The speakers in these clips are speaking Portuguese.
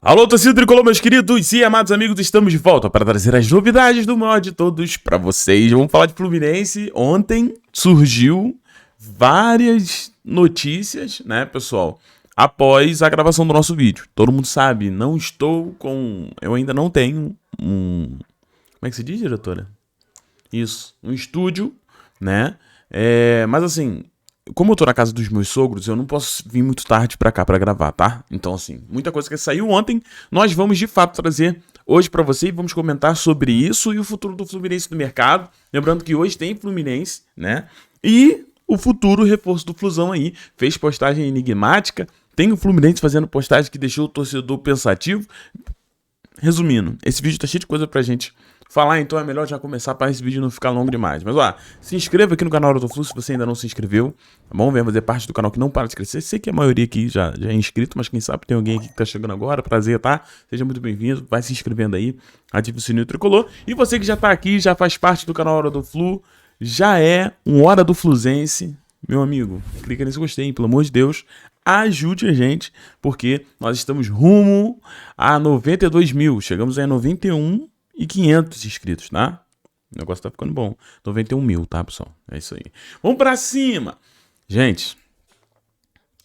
Alô, torcida tricolor, meus queridos e amados amigos, estamos de volta para trazer as novidades do maior de todos para vocês. Vamos falar de Fluminense. Ontem surgiu várias notícias, né, pessoal, após a gravação do nosso vídeo. Todo mundo sabe, eu ainda não tenho como é que se diz, diretora? Isso, um estúdio, né, mas assim, como eu tô na casa dos meus sogros, eu não posso vir muito tarde pra cá pra gravar, tá? Então, assim, muita coisa que saiu ontem, nós vamos de fato trazer hoje pra você e vamos comentar sobre isso e o futuro do Fluminense no mercado. Lembrando que hoje tem Fluminense, né? E o futuro reforço do Flusão aí, fez postagem enigmática, tem o Fluminense fazendo postagem que deixou o torcedor pensativo. Resumindo, esse vídeo tá cheio de coisa pra gente falar, então é melhor já começar para esse vídeo não ficar longo demais. Mas ó, se inscreva aqui no canal Hora do Flu se você ainda não se inscreveu, tá bom? Venha fazer parte do canal que não para de crescer. Sei que a maioria aqui já é inscrito, mas quem sabe tem alguém aqui que tá chegando agora. Prazer, tá? Seja muito bem-vindo, vai se inscrevendo aí, ative o sininho tricolor. E você que já tá aqui, já faz parte do canal Hora do Flu, já é um Hora do Fluzense, meu amigo, clica nesse gostei, pelo amor de Deus. Ajude a gente, porque nós estamos rumo a 92 mil. Chegamos aí a 91.500 inscritos, tá? O negócio tá ficando bom. 91 mil, tá, pessoal? É isso aí. Vamos pra cima! Gente,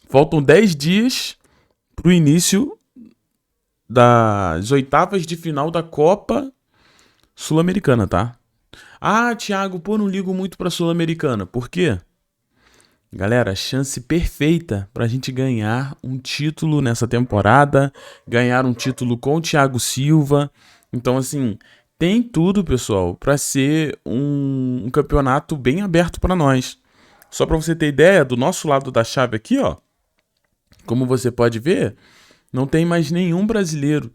faltam 10 dias pro início das oitavas de final da Copa Sul-Americana, tá? Ah, Thiago, pô, não ligo muito pra Sul-Americana. Por quê? Galera, chance perfeita pra gente ganhar um título nessa temporada, ganhar um título com o Thiago Silva. Então, assim, tem tudo, pessoal, pra ser um campeonato bem aberto pra nós. Só pra você ter ideia, do nosso lado da chave aqui, ó, como você pode ver, não tem mais nenhum brasileiro.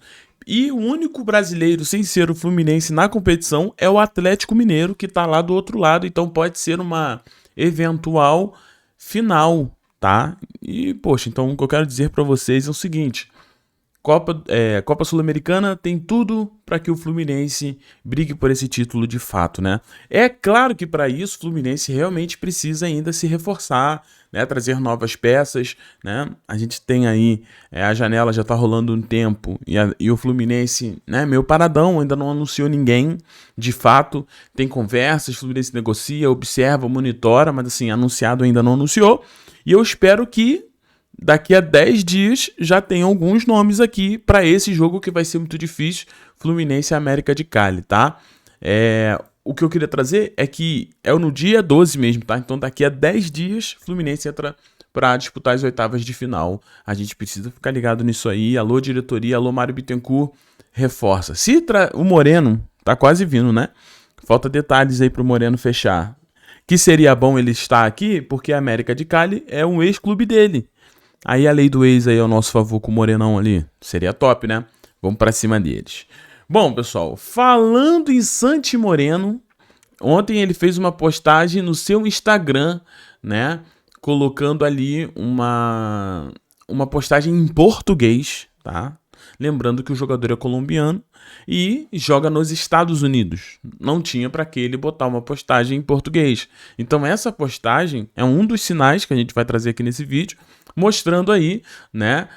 E o único brasileiro sem ser o Fluminense na competição é o Atlético Mineiro, que tá lá do outro lado. Então pode ser uma eventual final, tá? E, poxa, então o que eu quero dizer pra vocês é o seguinte: Copa Sul-Americana tem tudo para que o Fluminense brigue por esse título de fato, né? É claro que para isso o Fluminense realmente precisa ainda se reforçar, né? Trazer novas peças, né? A gente tem aí, a janela já tá rolando um tempo e o Fluminense, né? Meio paradão, ainda não anunciou ninguém de fato. Tem conversas, o Fluminense negocia, observa, monitora, mas assim, anunciado ainda não anunciou. E eu espero que daqui a 10 dias já tem alguns nomes aqui para esse jogo que vai ser muito difícil, Fluminense e América de Cali, tá? O que eu queria trazer é que é no dia 12 mesmo, tá? Então daqui a 10 dias Fluminense entra para disputar as oitavas de final. A gente precisa ficar ligado nisso aí. Alô, diretoria, alô, Mário Bittencourt, reforça. O Moreno tá quase vindo, né? Falta detalhes aí pro Moreno fechar. Que seria bom ele estar aqui, porque a América de Cali é um ex-clube dele. Aí a lei do ex aí ao nosso favor com o Morenão ali. Seria top, né? Vamos pra cima deles. Bom, pessoal, falando em Santi Moreno, ontem ele fez uma postagem no seu Instagram, né? Colocando ali uma postagem em português, tá? Lembrando que o jogador é colombiano e joga nos Estados Unidos. Não tinha para que ele botar uma postagem em português. Então essa postagem é um dos sinais que a gente vai trazer aqui nesse vídeo, mostrando aí, né,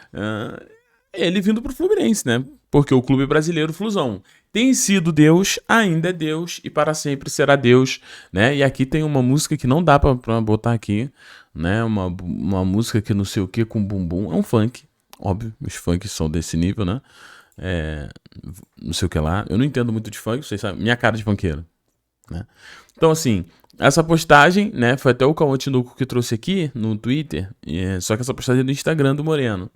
ele vindo pro Fluminense, né? Porque o clube brasileiro Flusão tem sido Deus, ainda é Deus e para sempre será Deus, né? E aqui tem uma música que não dá pra botar aqui, né? Uma música que não sei o que com bumbum, é um funk, óbvio, os funks são desse nível, né? Não sei o que lá, eu não entendo muito de funk, vocês sabem, minha cara de funkeiro, né? Então assim, essa postagem, né, foi até o Cauã Tinoco que trouxe aqui no Twitter, só que essa postagem é do Instagram do Moreno,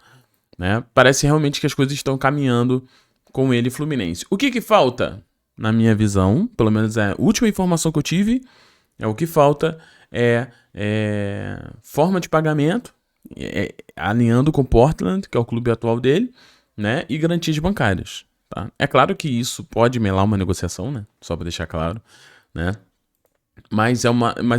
né? Parece realmente que as coisas estão caminhando com ele Fluminense. O que falta, na minha visão, pelo menos a última informação que eu tive, o que falta é forma de pagamento, alinhando com o Portland, que é o clube atual dele, né, e garantias bancárias, tá? É claro que isso pode melar uma negociação, né? Só para deixar claro, né? Mas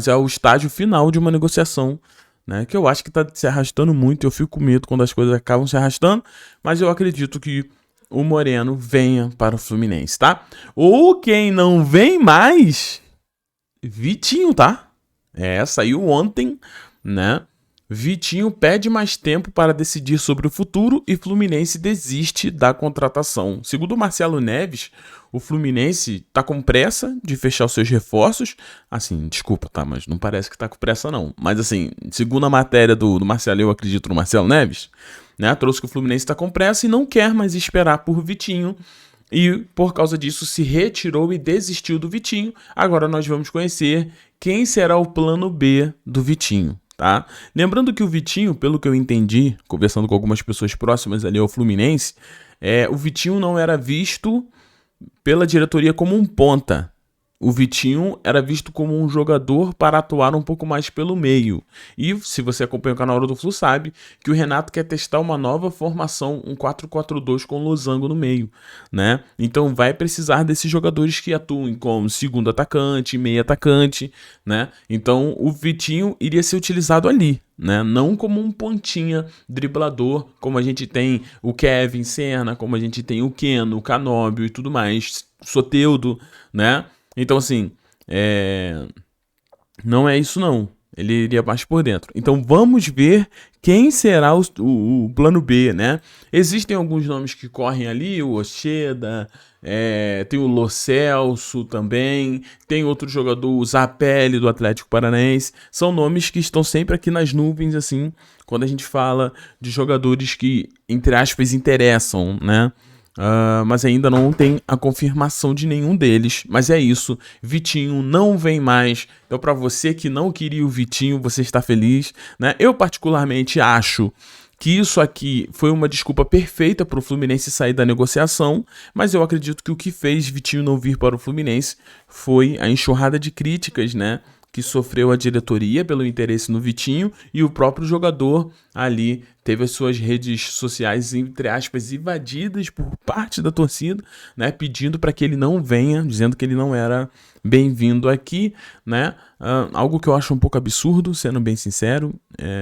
é o estágio final de uma negociação, né? Que eu acho que tá se arrastando muito. Eu fico com medo quando as coisas acabam se arrastando, mas eu acredito que o Moreno venha para o Fluminense, tá? Ou quem não vem mais, Vitinho, tá? Saiu ontem, né? Vitinho pede mais tempo para decidir sobre o futuro e Fluminense desiste da contratação. Segundo o Marcelo Neves, o Fluminense tá com pressa de fechar os seus reforços. Assim, desculpa, tá? Mas não parece que tá com pressa, não. Mas assim, segundo a matéria do Marcelo, eu acredito no Marcelo Neves, né? Trouxe que o Fluminense tá com pressa e não quer mais esperar por Vitinho. E por causa disso se retirou e desistiu do Vitinho. Agora nós vamos conhecer quem será o plano B do Vitinho. Tá? Lembrando que o Vitinho, pelo que eu entendi, conversando com algumas pessoas próximas ali ao Fluminense, o Vitinho não era visto pela diretoria como um ponta. O Vitinho era visto como um jogador para atuar um pouco mais pelo meio. E se você acompanha o canal Hora do Flu, sabe que o Renato quer testar uma nova formação, um 4-4-2 com losango no meio, né? Então vai precisar desses jogadores que atuem como segundo atacante, meio atacante, né? Então o Vitinho iria ser utilizado ali, né? Não como um pontinha driblador, como a gente tem o Kevin Serna, como a gente tem o Keno, o Canóbio e tudo mais, Soteldo, né? Então, assim, não é isso não. Ele iria mais por dentro. Então, vamos ver quem será o plano B, né? Existem alguns nomes que correm ali, o Ocheda, tem o Lo Celso também, tem outro jogador, o Zapelli, do Atlético Paranaense. São nomes que estão sempre aqui nas nuvens, assim, quando a gente fala de jogadores que, entre aspas, interessam, né? Mas ainda não tem a confirmação de nenhum deles. Mas é isso, Vitinho não vem mais. Então, para você que não queria o Vitinho, você está feliz, né? Eu particularmente acho que isso aqui foi uma desculpa perfeita para o Fluminense sair da negociação, mas eu acredito que o que fez Vitinho não vir para o Fluminense foi a enxurrada de críticas, né, que sofreu a diretoria pelo interesse no Vitinho, e o próprio jogador ali teve as suas redes sociais, entre aspas, invadidas por parte da torcida, né, pedindo para que ele não venha, dizendo que ele não era bem-vindo aqui, né, algo que eu acho um pouco absurdo, sendo bem sincero.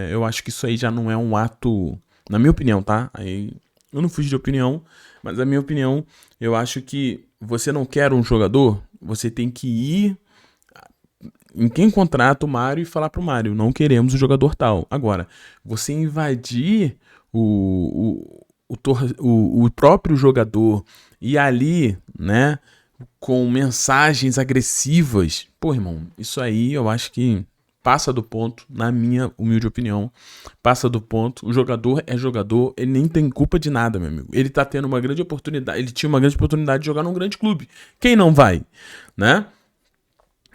Eu acho que isso aí já não é um ato, na minha opinião, tá? Aí eu não fujo de opinião, mas a minha opinião, eu acho que você não quer um jogador, você tem que ir em quem contrata o Mário e falar pro Mário, não queremos o jogador tal. Agora, você invadir o próprio jogador e ali, né, com mensagens agressivas, pô, irmão, isso aí eu acho que passa do ponto, na minha humilde opinião, passa do ponto. O jogador é jogador, ele nem tem culpa de nada, meu amigo. Ele tá tendo uma grande oportunidade, ele tinha uma grande oportunidade de jogar num grande clube. Quem não vai, né?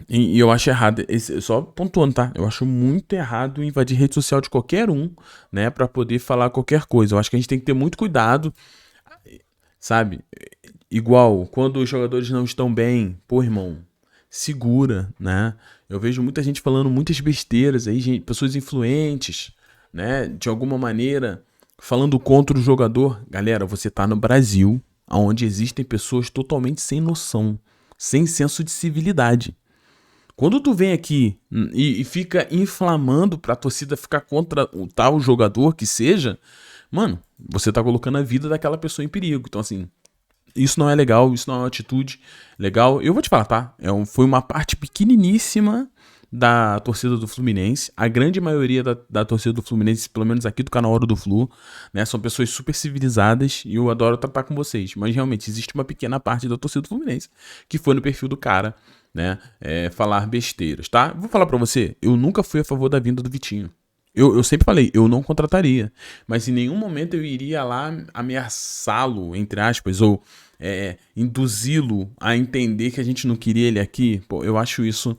E eu acho errado, só pontuando, tá? Eu acho muito errado invadir rede social de qualquer um, né, pra poder falar qualquer coisa. Eu acho que a gente tem que ter muito cuidado, sabe? Igual, quando os jogadores não estão bem, pô, irmão, segura, né? Eu vejo muita gente falando muitas besteiras aí, gente, pessoas influentes, né, de alguma maneira, falando contra o jogador. Galera, você tá no Brasil, onde existem pessoas totalmente sem noção, sem senso de civilidade. Quando tu vem aqui e fica inflamando pra torcida ficar contra o tal jogador que seja, mano, você tá colocando a vida daquela pessoa em perigo. Então, assim, isso não é legal, isso não é uma atitude legal. Eu vou te falar, tá? Foi uma parte pequeniníssima da torcida do Fluminense. A grande maioria da torcida do Fluminense, pelo menos aqui do canal Hora do Flu, né, são pessoas super civilizadas e eu adoro tratar com vocês. Mas realmente existe uma pequena parte da torcida do Fluminense que foi no perfil do cara, né, falar besteiras, tá? Vou falar pra você, eu nunca fui a favor da vinda do Vitinho. Eu sempre falei, eu não contrataria, mas em nenhum momento eu iria lá ameaçá-lo, entre aspas, ou induzi-lo a entender que a gente não queria ele aqui. Pô, eu acho isso,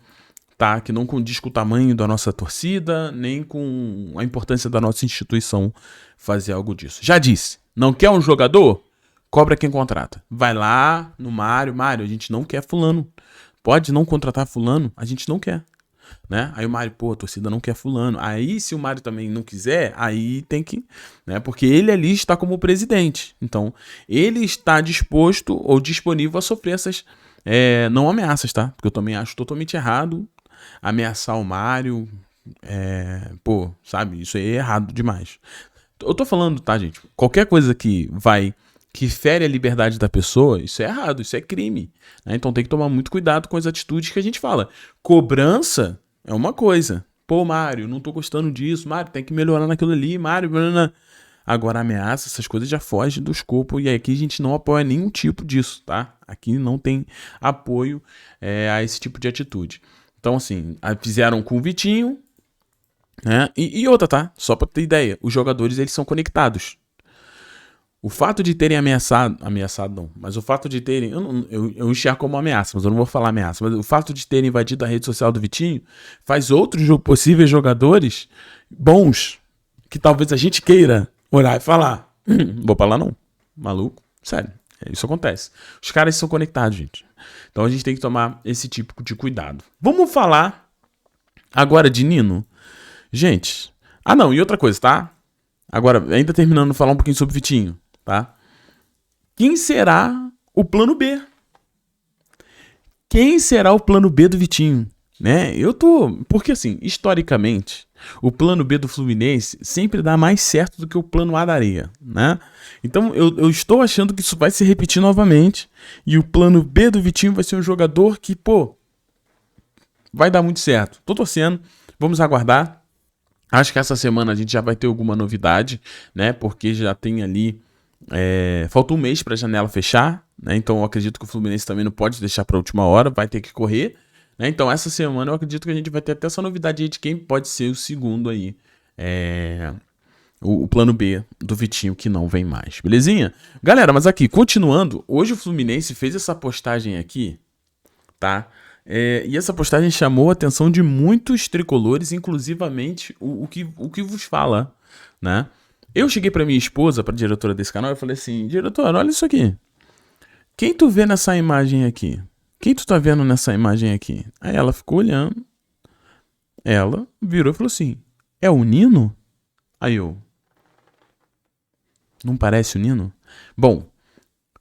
tá, que não condiz com o tamanho da nossa torcida, nem com a importância da nossa instituição fazer algo disso. Já disse, não quer um jogador? Cobra quem contrata. Vai lá no Mário, a gente não quer fulano. Pode não contratar fulano, a gente não quer, né? Aí o Mário, pô, a torcida não quer fulano. Aí se o Mário também não quiser, aí tem que, né? Porque ele ali está como presidente. Então, ele está disposto ou disponível a sofrer essas, não ameaças, tá? Porque eu também acho totalmente errado ameaçar o Mário, pô, sabe? Isso aí é errado demais. Eu tô falando, tá, gente? Qualquer coisa que fere a liberdade da pessoa, isso é errado, isso é crime, né? Então tem que tomar muito cuidado com as atitudes que a gente fala. Cobrança é uma coisa, pô, Mário, não tô gostando disso, Mário, tem que melhorar naquilo ali, Mário, blá. Agora, ameaça, essas coisas já fogem do escopo e aqui a gente não apoia nenhum tipo disso, tá? Aqui não tem apoio a esse tipo de atitude. Então, assim, fizeram com o Vitinho, né? E outra, tá? Só pra ter ideia, os jogadores, eles são conectados. O fato de terem ameaçado não, mas o fato de terem, eu enxergo como ameaça, mas eu não vou falar ameaça, mas o fato de terem invadido a rede social do Vitinho faz outros possíveis jogadores bons, que talvez a gente queira olhar e falar, vou pra lá não, maluco, sério, isso acontece. Os caras são conectados, gente. Então a gente tem que tomar esse tipo de cuidado. Vamos falar agora de Nino? Gente, não, e outra coisa, tá? Agora, ainda terminando de falar um pouquinho sobre Vitinho, tá? Quem será o plano B? Quem será o plano B do Vitinho? Né? Porque assim, historicamente, o plano B do Fluminense sempre dá mais certo do que o plano A daria, né? Então eu estou achando que isso vai se repetir novamente e o plano B do Vitinho vai ser um jogador que, pô, vai dar muito certo. Tô torcendo, vamos aguardar. Acho que essa semana a gente já vai ter alguma novidade, né? Porque já tem ali... falta um mês para a janela fechar, né? Então eu acredito que o Fluminense também não pode deixar para a última hora, vai ter que correr. Né? Então essa semana eu acredito que a gente vai ter até essa novidade aí de quem pode ser o segundo aí. O plano B do Vitinho que não vem mais, belezinha? Galera, mas aqui, continuando, hoje o Fluminense fez essa postagem aqui, tá? E essa postagem chamou a atenção de muitos tricolores, inclusivamente o que vos fala, né? Eu cheguei pra minha esposa, pra diretora desse canal, e falei assim, diretora, olha isso aqui. Quem tu vê nessa imagem aqui? Quem tu tá vendo nessa imagem aqui? Aí ela ficou olhando, ela virou e falou assim, é o Nino? Aí eu, não parece o Nino? Bom,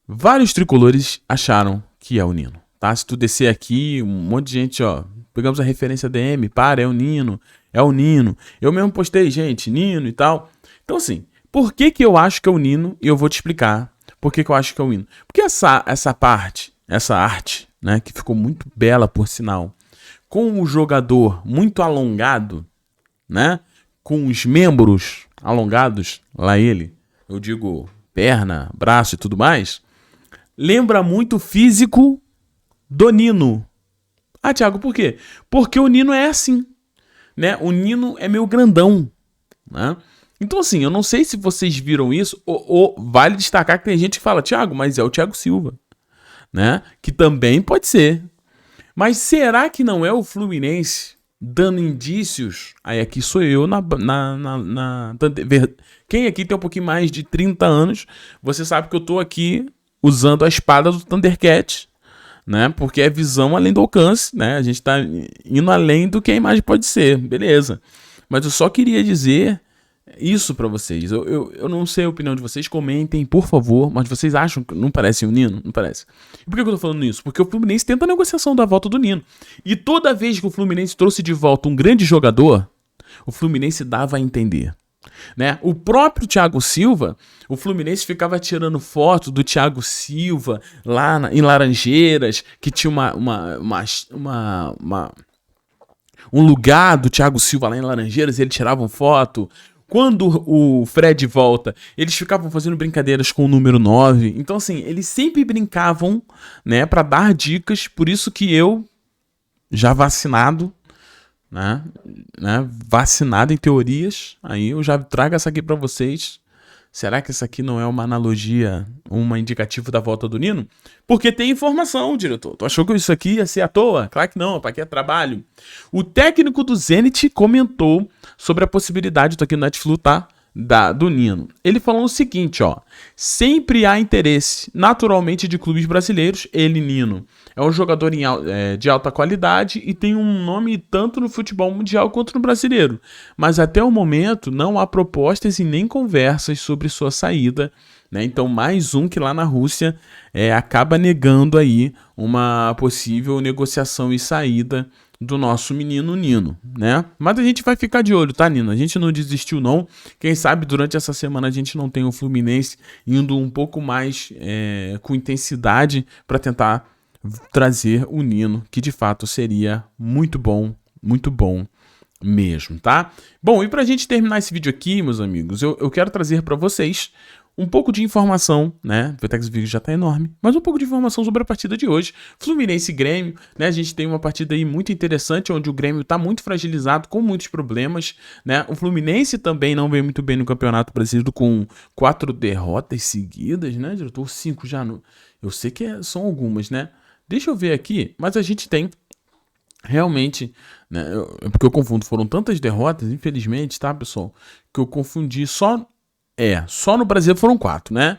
vários tricolores acharam que é o Nino, tá? Se tu descer aqui, um monte de gente, ó, pegamos a referência DM, é o Nino, é o Nino. Eu mesmo postei, gente, Nino e tal. Então assim, por que eu acho que é o Nino? E eu vou te explicar por que eu acho que é o Nino. Porque essa parte, essa arte, né, que ficou muito bela por sinal, com o jogador muito alongado, né, com os membros alongados, lá ele, eu digo perna, braço e tudo mais, lembra muito o físico do Nino. Ah, Thiago, por quê? Porque o Nino é assim, né? O Nino é meio grandão, né? Então assim, eu não sei se vocês viram isso, ou vale destacar que tem gente que fala, Thiago, mas é o Thiago Silva, né? Que também pode ser. Mas será que não é o Fluminense dando indícios? Aí aqui sou eu quem aqui tem um pouquinho mais de 30 anos, você sabe que eu tô aqui usando a espada do Thundercat, né? Porque é visão além do alcance, né? A gente tá indo além do que a imagem pode ser, beleza. Mas eu só queria dizer isso pra vocês. Eu não sei a opinião de vocês, comentem, por favor, mas vocês acham que não parece o Nino? Não parece. E por que eu tô falando isso? Porque o Fluminense tenta a negociação da volta do Nino. E toda vez que o Fluminense trouxe de volta um grande jogador, o Fluminense dava a entender. Né? O próprio Thiago Silva, o Fluminense ficava tirando foto do Thiago Silva lá em Laranjeiras, que tinha um lugar do Thiago Silva lá em Laranjeiras, e eles tiravam foto. Quando o Fred volta, eles ficavam fazendo brincadeiras com o número 9. Então, assim, eles sempre brincavam, né, pra dar dicas. Por isso que eu, já vacinado, né, vacinado em teorias, aí eu já trago essa aqui pra vocês. Será que essa aqui não é uma analogia, uma indicativa da volta do Nino? Porque tem informação, diretor. Tu achou que isso aqui ia ser à toa? Claro que não, para que é trabalho. O técnico do Zenit comentou sobre a possibilidade, tô aqui no Netflix, tá? Do Nino. Ele falou o seguinte, ó. Sempre há interesse, naturalmente, de clubes brasileiros. Ele, Nino, é um jogador de alta qualidade e tem um nome tanto no futebol mundial quanto no brasileiro. Mas até o momento não há propostas e nem conversas sobre sua saída, né? Então mais um que lá na Rússia acaba negando aí uma possível negociação e saída do nosso menino Nino, né? Mas a gente vai ficar de olho, tá, Nino? A gente não desistiu, não. Quem sabe durante essa semana a gente não tem o Fluminense indo um pouco mais com intensidade para tentar trazer o Nino, que de fato seria muito bom mesmo, tá? Bom, e pra gente terminar esse vídeo aqui, meus amigos, eu quero trazer pra vocês um pouco de informação, né? O Vertex vídeo já tá enorme, mas um pouco de informação sobre a partida de hoje. Fluminense e Grêmio, né? A gente tem uma partida aí muito interessante, onde o Grêmio tá muito fragilizado, com muitos problemas, né? O Fluminense também não vem muito bem no Campeonato Brasileiro, com 4 derrotas seguidas, né, diretor? 5 já no... Eu sei que são algumas, né? Deixa eu ver aqui, mas a gente tem realmente, né? Porque eu confundo, foram tantas derrotas, infelizmente, tá, pessoal? Que eu confundi só no Brasil foram 4, né?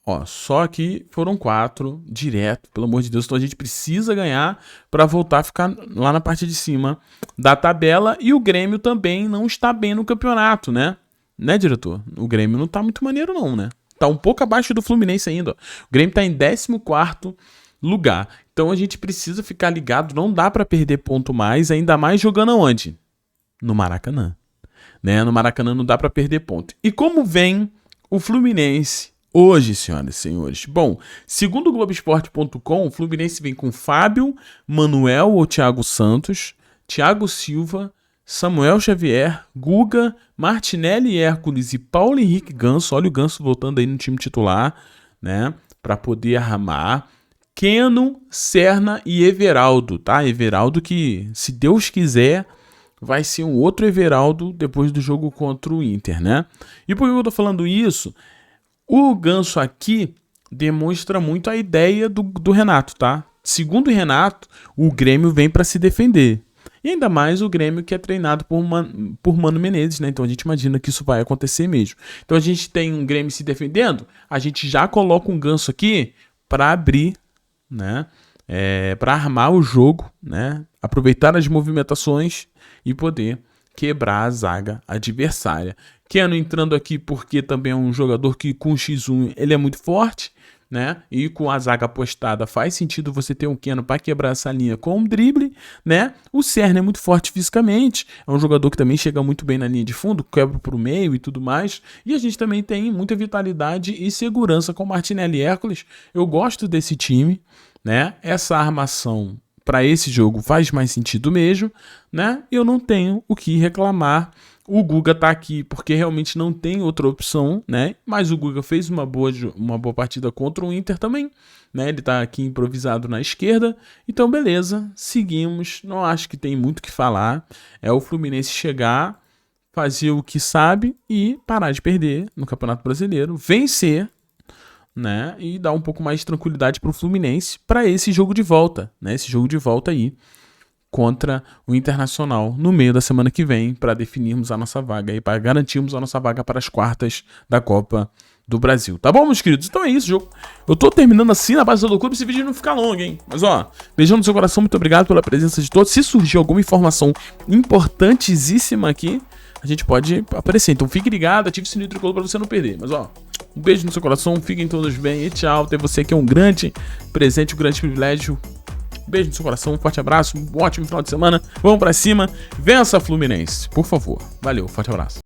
Ó, só aqui foram 4 direto, pelo amor de Deus. Então a gente precisa ganhar para voltar a ficar lá na parte de cima da tabela. E o Grêmio também não está bem no campeonato, né? Né, diretor? O Grêmio não tá muito maneiro não, né? Tá um pouco abaixo do Fluminense ainda, ó. O Grêmio tá em 14º lugar. Então a gente precisa ficar ligado, não dá para perder ponto mais, ainda mais jogando aonde? No Maracanã. Né? No Maracanã não dá para perder ponto. E como vem o Fluminense hoje, senhoras e senhores? Bom, segundo o Globoesporte.com, o Fluminense vem com Fábio, Manuel ou Thiago Santos, Thiago Silva, Samuel Xavier, Guga, Martinelli Hércules e Paulo Henrique Ganso. Olha o Ganso voltando aí no time titular, né? Para poder armar. Keno, Serna e Everaldo, tá? Everaldo que, se Deus quiser, vai ser um outro Everaldo depois do jogo contra o Inter, né? E por que eu tô falando isso? O Ganso aqui demonstra muito a ideia do Renato, tá? Segundo o Renato, o Grêmio vem para se defender. E ainda mais o Grêmio que é treinado por Mano Menezes, né? Então a gente imagina que isso vai acontecer mesmo. Então a gente tem um Grêmio se defendendo, a gente já coloca um Ganso aqui para abrir, né? Para armar o jogo, né? Aproveitar as movimentações e poder quebrar a zaga adversária. Keno entrando aqui porque também é um jogador que com X1 ele é muito forte, né? E com a zaga postada faz sentido você ter um Keno para quebrar essa linha com um drible, né? O Serna é muito forte fisicamente, é um jogador que também chega muito bem na linha de fundo, quebra para o meio e tudo mais. E a gente também tem muita vitalidade e segurança com Martinelli e Hércules. Eu gosto desse time, né? Essa armação para esse jogo faz mais sentido mesmo, né? Eu não tenho o que reclamar. O Guga tá aqui porque realmente não tem outra opção, né? Mas o Guga fez uma boa partida contra o Inter também, né? Ele tá aqui improvisado na esquerda. Então, beleza, seguimos. Não acho que tem muito o que falar. É o Fluminense chegar, fazer o que sabe e parar de perder no Campeonato Brasileiro, vencer, né? E dar um pouco mais de tranquilidade pro Fluminense para esse jogo de volta, né? Esse jogo de volta aí contra o Internacional no meio da semana que vem, para definirmos a nossa vaga e para garantirmos a nossa vaga para as quartas da Copa do Brasil. Tá bom, meus queridos? Então é isso, jogo. Eu tô terminando assim na base do clube, esse vídeo não fica longo, hein? Mas ó, beijão no seu coração, muito obrigado pela presença de todos. Se surgir alguma informação importantíssima aqui, a gente pode aparecer. Então fique ligado, ative o sininho tricolor para você não perder. Mas ó, um beijo no seu coração, fiquem todos bem e tchau. Ter você que é um grande presente, um grande privilégio. Beijo no seu coração, um forte abraço, um ótimo final de semana. Vamos pra cima, vença Fluminense, por favor. Valeu, forte abraço.